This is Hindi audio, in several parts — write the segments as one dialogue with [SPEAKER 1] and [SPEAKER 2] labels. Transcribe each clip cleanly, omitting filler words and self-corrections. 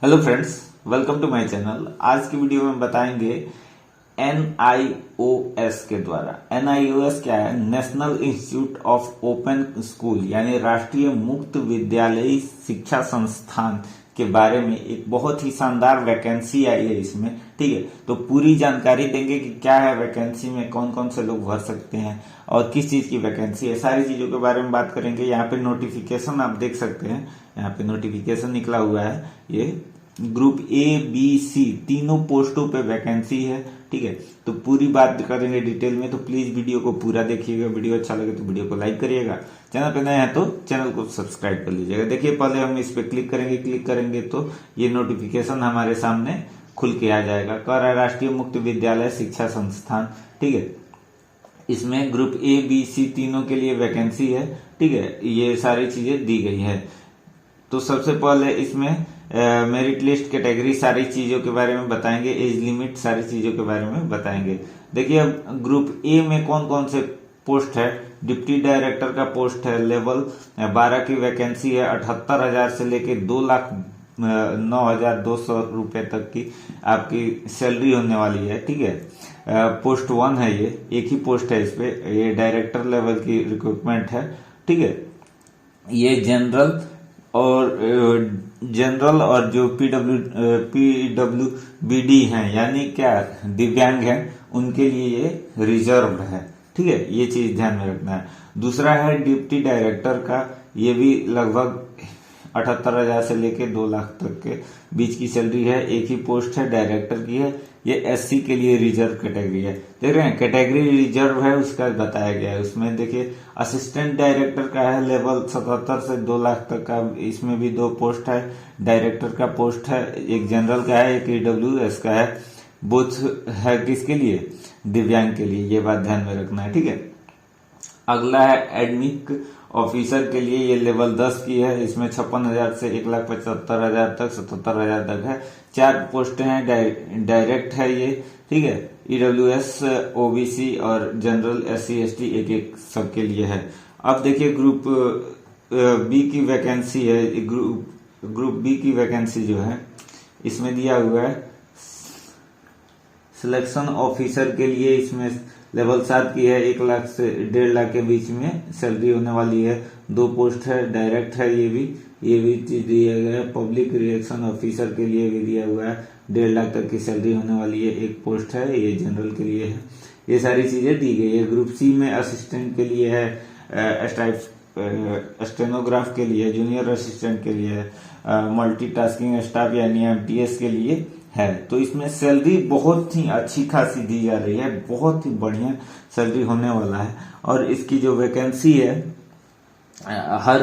[SPEAKER 1] Hello friends, welcome to my channel. आज की वीडियो में बताएंगे NIOS के द्वारा। NIOS क्या है? National institute of open school यानी राष्ट्रीय मुक्त विद्यालयी शिक्षा संस्थान के बारे में एक बहुत ही शानदार वैकेंसी आई है इसमें। ठीक है, तो पूरी जानकारी देंगे कि क्या है वैकेंसी में, कौन कौन से लोग भर सकते हैं और किस चीज की वैकेंसी है, सारी चीजों के बारे में बात करेंगे। यहाँ पे नोटिफिकेशन आप देख सकते हैं, यहाँ पे नोटिफिकेशन निकला हुआ है। ये ग्रुप A, B, C तीनों पोस्टों पे वैकेंसी है। ठीक है, तो पूरी बात करेंगे डिटेल में, तो प्लीज वीडियो को पूरा देखिएगा। वीडियो अच्छा लगे तो वीडियो को लाइक करिएगा, चैनल पे नए हैं तो चैनल को सब्सक्राइब कर लीजिएगा। देखिए, पहले हम इस पे क्लिक करेंगे तो ये नोटिफिकेशन हमारे सामने खुल के आ जाएगा। कह रहा है राष्ट्रीय मुक्त विद्यालय शिक्षा संस्थान। ठीक है, इसमें ग्रुप A, B, C तीनों के लिए वैकेंसी है। ठीक है, ये सारी चीजें दी गई है। तो सबसे पहले इसमें मेरिट लिस्ट, कैटेगरी, सारी चीजों के बारे में बताएंगे, एज लिमिट, सारी चीजों के बारे में बताएंगे। देखिए, अब ग्रुप ए में कौन कौन से पोस्ट है। डिप्टी डायरेक्टर का पोस्ट है, लेवल 12 की वैकेंसी है। 78,000 से लेके 2,09,200 रुपए तक की आपकी सैलरी होने वाली है। ठीक है, पोस्ट 1 है, ये एक ही पोस्ट है। इस पे ये डायरेक्टर लेवल की रिक्रूटमेंट है। ठीक है, ये जनरल और जो PWBD हैं यानी क्या दिव्यांग हैं, उनके लिए ये रिजर्व है। ठीक है, ये चीज ध्यान में रखना है। दूसरा है डिप्टी डायरेक्टर का, ये भी लगभग 78,000 से लेके 2 लाख तक के बीच की सैलरी है। एक ही पोस्ट है, डायरेक्टर की है। ये SC के लिए रिजर्व कैटेगरी है। देख रहे हैं, कैटेगरी रिजर्व है, उसका बताया गया है। उसमें देखिए, असिस्टेंट डायरेक्टर का है, लेवल 77 से 2 लाख तक का। इसमें भी 2 पोस्ट है। डायरेक्टर का पोस्ट है, एक जनरल का है, एक EWS का है। बोथ है किसके लिए? दिव्यांग के लिए। ये बात ध्यान में रखना है। ठीक है, अगला है एडमिक ऑफिसर के लिए, ये लेवल 10 की है। इसमें 56,000 से 1,75,000 तक, 77,000 तक है। 4 पोस्ट हैं, डायरेक्ट है ये। ठीक है, EWS, OBC और जनरल SC ST एक एक सबके लिए है। अब देखिए, ग्रुप बी की वैकेंसी है। ग्रुप बी की वैकेंसी जो है, इसमें दिया हुआ है सिलेक्शन ऑफिसर के लिए। इसमें लेवल 7 की है, 1 लाख से 1.5 लाख के बीच में सैलरी होने वाली है। 2 पोस्ट है, डायरेक्ट है। ये भी चीज दिया गया है। पब्लिक रिएक्शन ऑफिसर के लिए भी दिया हुआ है, 1.5 लाख तक की सैलरी होने वाली है। 1 पोस्ट है, ये जनरल के लिए है। ये सारी चीजें दी गई है। ग्रुप सी में असिस्टेंट के लिए है, स्टेनोग्राफ के लिए, जूनियर असिस्टेंट के लिए, मल्टीटास्किंग स्टाफ यानी MTS के लिए है। तो इसमें सैलरी बहुत ही अच्छी खासी दी जा रही है, बहुत ही बढ़िया सैलरी होने वाला है। और इसकी जो वैकेंसी है हर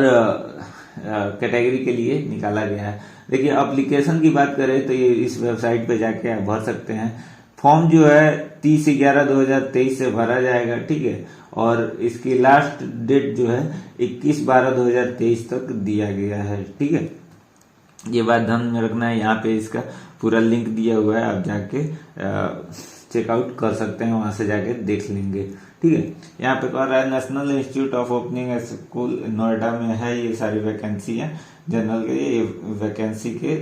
[SPEAKER 1] कैटेगरी के लिए निकाला गया है। देखिए, एप्लीकेशन की बात करें तो ये इस वेबसाइट पे जाके आप भर सकते हैं। फॉर्म जो है 30/11/2023 से भरा जाएगा। ठीक है, और इसकी लास्ट डेट जो है 21/12/2023 तक दिया गया है। ठीक है, ये बात ध्यान में रखना है। यहाँ पे इसका पूरा लिंक दिया हुआ है, आप जाके चेकआउट कर सकते हैं, वहां से जाके देख लेंगे। ठीक है, यहाँ पे कह रहा है national institute of opening school Noida में है। ये सारी वैकेंसी है जनरल के लिए, वैकेंसी के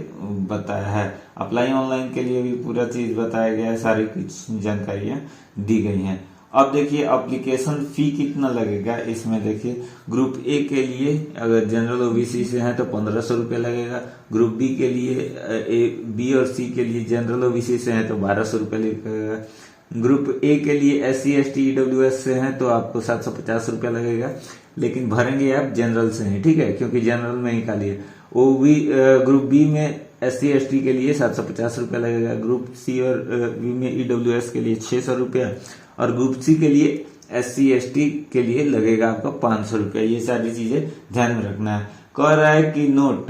[SPEAKER 1] बताया है। अप्लाई ऑनलाइन के लिए भी पूरा चीज बताया गया है, सारी कुछ जानकारियां दी गई हैं। अब देखिए, एप्लीकेशन फी कितना लगेगा। इसमें देखिए, ग्रुप ए के लिए अगर जनरल OBC से है तो 1,500 रुपये लगेगा। ग्रुप बी के लिए, B और C के लिए जनरल OBC से है तो 1,200 रुपये लगेगा। ग्रुप ए के लिए SC ST EWS से है तो आपको 750 रुपया लगेगा, लेकिन भरेंगे आप जनरल से ही। ठीक है, क्योंकि जनरल में ही खाली है। ग्रुप बी में SC ST के लिए 750 रुपया लगेगा। ग्रुप C और B में EWS के लिए 600 रुपया, और ग्रुप C के लिए SC ST के लिए लगेगा आपका 500 रुपया। ये सारी चीजें ध्यान में रखना है। कह रहा है कि नोट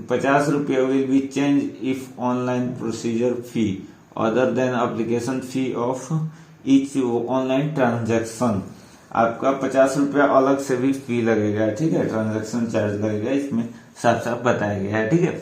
[SPEAKER 1] 50 रुपया will be change if online procedure fee other than application fee of each online transaction. आपका 50 रुपया अलग से भी फी लगेगा। ठीक है, ट्रांजेक्शन चार्ज लगेगा, इसमें साफ साफ बताया गया है। ठीक है,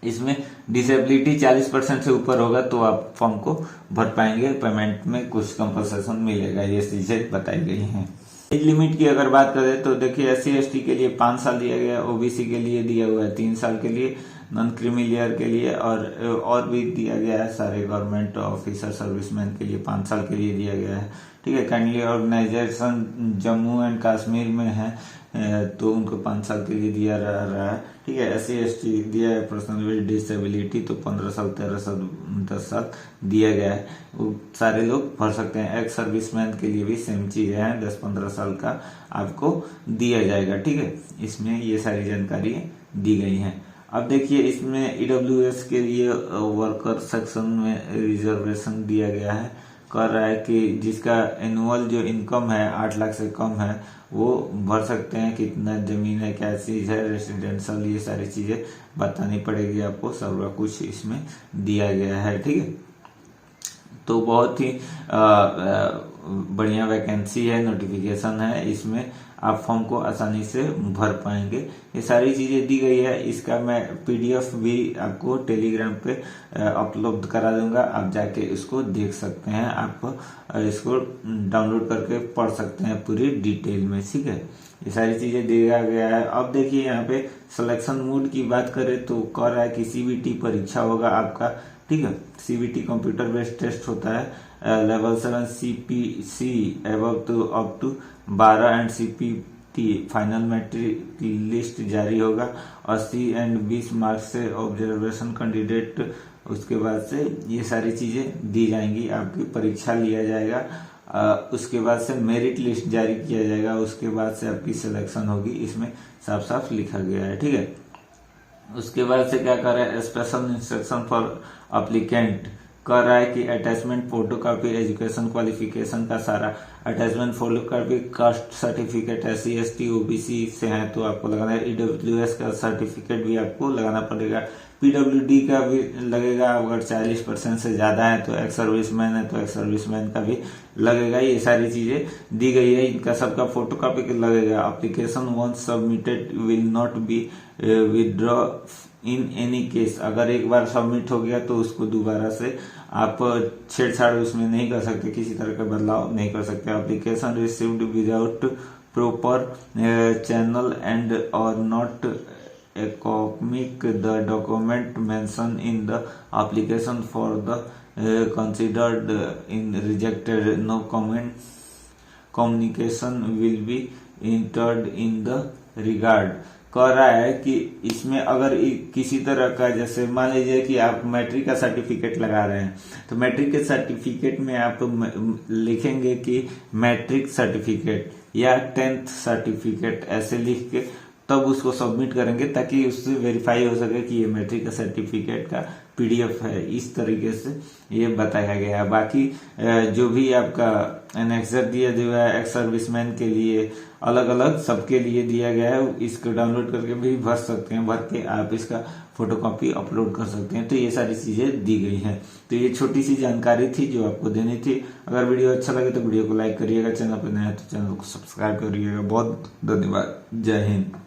[SPEAKER 1] इसमें डिसेबिलिटी 40% से ऊपर होगा तो आप फॉर्म को भर पाएंगे, पेमेंट में कुछ कंपनसेशन मिलेगा। ये चीजें बताई गई हैं। एज लिमिट की अगर बात करें तो देखिए, SC ST के लिए 5 साल दिया गया, OBC के लिए दिया हुआ है 3 साल के लिए, नॉन क्रीमी लेयर के लिए, और भी दिया गया है सारे गवर्नमेंट ऑफिसर सर्विसमैन के लिए 5 साल के लिए दिया गया है। ठीक है, kindly organisation Jammu and Kashmir में है तो उनको 5 साल के लिए दिया रहा है। ठीक है, SC/ST दिया है, पर्सनल विद डिसेबिलिटी तो 15 साल 13 साल 10 साल दिया गया है, वो सारे लोग भर सकते हैं। एक्स सर्विसमैन के लिए भी सेम चीजें हैं, 10-15 साल का आपको दिया जाएगा। ठीक है, इसमें ये सारी जानकारी दी गई है। अब देखिए इसमें EWS के लिए वर्कर सेक्शन में रिजर्वेशन दिया गया है। कर रहा है कि जिसका एनुअल जो इनकम है 8 लाख से कम है वो भर सकते हैं। कितना जमीन है, क्या चीज है, रेसिडेंशियल, ये सारी चीजें बतानी पड़ेगी आपको, सब कुछ इसमें दिया गया है। ठीक है, तो बहुत ही बढ़िया वैकेंसी है, नोटिफिकेशन है, इसमें आप फॉर्म को आसानी से भर पाएंगे। ये सारी चीजें दी गई है, इसका मैं PDF भी आपको टेलीग्राम पे अपलोड करा दूंगा, आप जाके इसको देख सकते हैं, आप इसको डाउनलोड करके पढ़ सकते हैं पूरी डिटेल में। ठीक है, ये सारी चीजें दिया गया है। अब देखिए यहाँ पे सिलेक्शन मोड की बात करें तो कह रहा है कि CBT परीक्षा होगा आपका। ठीक है, CBT कंप्यूटर बेस्ड टेस्ट होता है, level 7 CPC up to 12 and CPT final merit list जारी होगा। 80 एंड 20 मार्क्स से ऑब्जर्वेशन कैंडिडेट, उसके बाद से ये सारी चीजें दी जाएंगी, आपकी परीक्षा लिया जाएगा, उसके बाद से मेरिट लिस्ट जारी किया जाएगा, उसके बाद से आपकी सिलेक्शन होगी, इसमें साफ साफ लिखा गया है। ठीक है, उसके बाद से क्या कर रहा है, स्पेशल इंस्ट्रक्शन फॉर अप्लीकेंट कर रहा है कि अटैचमेंट फोटोकॉपी एजुकेशन क्वालिफिकेशन का सारा attachment photocopy, caste certificate SC/ST OBC से है तो आपको लगाना है, EWS का सर्टिफिकेट भी आपको लगाना पड़ेगा, PWD का भी लगेगा, अगर 40% से ज्यादा है तो एक्स सर्विसमैन है तो एक्स सर्विसमैन का भी लगेगा। ये सारी चीजें दी गई है, इनका सबका फोटोकॉपी लगेगा। Application once submitted will not be withdraw in any case, अगर एक बार सबमिट हो गया तो उसको दोबारा से आप छेड़छाड़ उसमें नहीं कर सकते, किसी तरह का बदलाव नहीं कर सकते। Application received without proper channel and और not economic the document mentioned in the application for the considered in rejected, no communication will be entered in the regard। कह रहा है कि इसमें अगर किसी तरह का, जैसे मान लीजिए कि आप मैट्रिक का सर्टिफिकेट लगा रहे हैं तो मैट्रिक के सर्टिफिकेट में आप लिखेंगे कि मैट्रिक सर्टिफिकेट या 10th सर्टिफिकेट, ऐसे लिख के तब उसको सबमिट करेंगे ताकि उससे वेरीफाई हो सके कि ये मैट्रिक का सर्टिफिकेट का PDF है। इस तरीके से ये बताया गया है। बाकी जो भी आपका एनेक्सर दिया गया है एक्स सर्विसमैन के लिए अलग अलग सबके लिए दिया गया है, इसको डाउनलोड करके भी भर सकते हैं, भर के आप इसका फोटोकॉपी अपलोड कर सकते हैं। तो ये सारी चीजें दी गई हैं। तो ये छोटी सी जानकारी थी जो आपको देनी थी। अगर वीडियो अच्छा लगे तो वीडियो को लाइक करिएगा, चैनल पर नया है तो चैनल को सब्सक्राइब करिएगा। बहुत धन्यवाद, जय हिंद।